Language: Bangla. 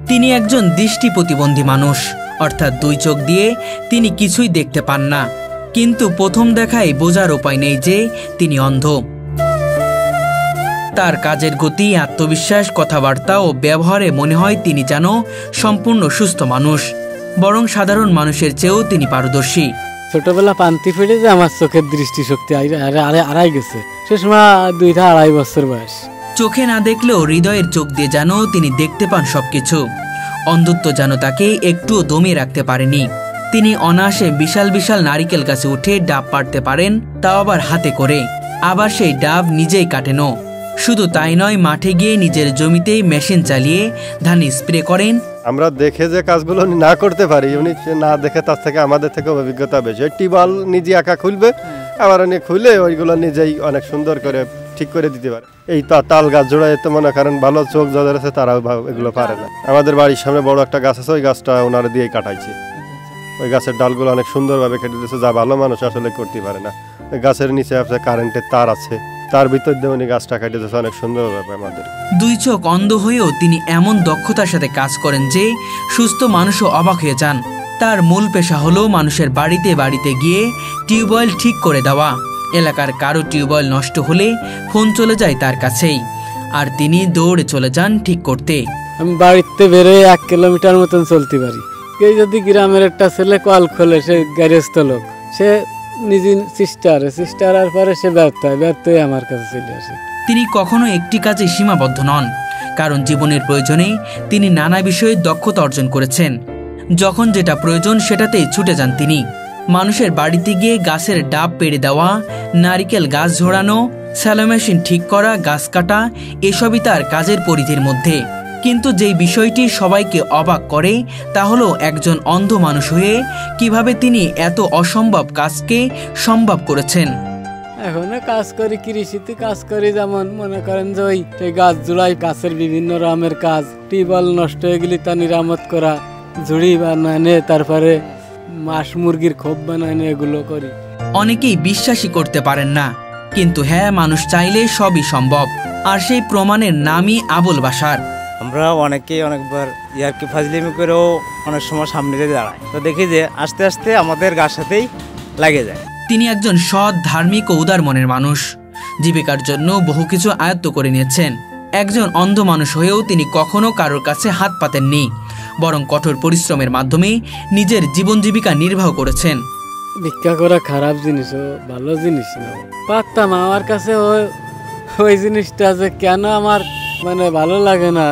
তিনি একজন দৃষ্টি প্রতিবন্ধী মানুষ, অর্থাৎ দুই চোখ দিয়ে তিনি কিছুই দেখতে পান না, কিন্তু প্রথম দেখায় বোঝার উপায় নেই যে তিনি অন্ধ। তার কাজের গতি, আত্মবিশ্বাস, কথাবার্তা ও ব্যবহারে মনে হয় তিনি যেন সম্পূর্ণ সুস্থ মানুষ, বরং সাধারণ মানুষের চেয়েও তিনি পারদর্শী। ছোটবেলা পান্তি ফেলে যে আমার চোখের দৃষ্টিশক্তি আড়াই গেছে, সে সময় 2-2.5 বছর বয়স। চোখে না দেখলেও হৃদয়ের চোখ দিয়ে যেন তিনি দেখতে পান সবকিছু। অন্ধত্ব যেন তাকে একটুও দমিয়ে রাখতে পারেনি। তিনি অনায়াসে বিশাল বিশাল নারিকেল গাছে উঠে ডাব পাড়তে পারেন, তাও আবার হাতে করে। আবার সেই ডাব নিজেই কাটেনও। শুধু তাই নয়, মাঠে গিয়ে নিজের জমিতেই মেশিন চালিয়ে ধান স্প্রে করেন। আমরা দেখে যে কাজগুলো না করতে পারি, উনি না দেখে তার থেকে আমাদের থেকে অভিজ্ঞতা বেশি। টিউবওয়েল নিজে একা খুলবে, আবার উনি খুলে ওইগুলো নিজেই অনেক সুন্দর করে ঠিক করে দিতে পারে। এই তাল গাছ জোড়ায় তো মনে করেন ভালো চোখ যাদের আছে তারাও এগুলো পারে না। আমাদের বাড়ির সামনে বড় একটা গাছ আছে, ওই গাছটা ওনারা দিয়েই কাটাইছে। ওই গাছের ডালগুলো অনেক সুন্দরভাবে কেটে দিয়েছে, যা ভালো মানুষ আসলে করতে পারে না। ওই গাছের নিচে আছে কারেন্টের তার আছে, তার ভিতর দিয়ে উনি গাছটা কেটে দিয়েছে অনেক সুন্দরভাবে। আমাদের দুই চোখ অন্ধ হয়েও তিনি এমন দক্ষতার সাথে কাজ করেন যে সুস্থ মানুষও অবাক হয়ে যান। তার মূল পেশা হলো মানুষের বাড়িতে বাড়িতে গিয়ে টিউবওয়েল ঠিক করে দেওয়া। এলাকার কারো টিউবওয়েল নষ্ট হলে ফোন চলে যায় তার কাছেই, আর তিনি দৌড়ে চলে যান ঠিক করতে। আমি বাড়িতে বেরোয় 1 কিলোমিটার মতন চলতে পারি। কেউ যদি গ্রামের একটা ছেলে কল খোলে, সে গ্যারেজস্থ লোক, সে নিজে সিস্টারের পরে সে ব্যর্থ হয়ে আমার কাছে চলে আসে। তিনি কখনো একটি কাজে সীমাবদ্ধ নন, কারণ জীবনের প্রয়োজনে তিনি নানা বিষয়ে দক্ষতা অর্জন করেছেন। যখন যেটা প্রয়োজন সেটাতেই ছুটে যান তিনি। মানুষের বাড়িতে গিয়ে গাছের ডাব পেড়ে দেওয়া, নারিকেল গাছ ঝোড়ানো, স্যালো মেশিন ঠিক করা, গাছ কাটা, এসবই তার কাজের পরিধির মধ্যে। কিন্তু যেই বিষয়টি সবাইকে অবাক করে তা হলো একজন অন্ধ মানুষ হয়ে কিভাবে তিনি এত অসম্ভব কাজকে সম্ভব করেছেন। এখনো কাজ করি, কৃষিতে কাজ করি। যেমন মনে করেন যে ওই গাছ জোড়াই, গাছের বিভিন্ন রকমের কাজ, টিউবওয়েল নষ্ট হয়ে গেলে তা নিরামত করা, ঝুড়ি বানানো, তারপরে মাছ মুরগির খোপ বানানো, এগুলো করি। অনেকেই বিশ্বাসই করতে পারেন না, কিন্তু হ্যাঁ, মানুষ চাইলে সবই সম্ভব। আর সেই প্রমাণের নামই আবুল বাশার। আমরা অনেকবার ইয়ারকি ফাজলিমি করেও অনেক সময় সামনে দিয়ে দাঁড়াই, তো দেখি যে আস্তে আস্তে আমাদের গার সাথেই লাগে যায়। তিনি একজন সৎ, ধার্মিক ও উদার মনের মানুষ। জীবিকার জন্য বহু কিছু আয়ত্ত করে নিয়েছেন। একজন অন্ধ মানুষ হয়েও তিনি কখনো কারোর কাছে হাত পাতেননি, বরং কঠোর পরিশ্রমের মাধ্যমে নিজের জীবন জীবিকা নির্বাহ করেছেন। ভিক্ষা করা খারাপ জিনিস, ভালো জিনিস না। পারতাম, আমার কাছে ওই জিনিসটা যে কেন আমার ভালো লাগে না।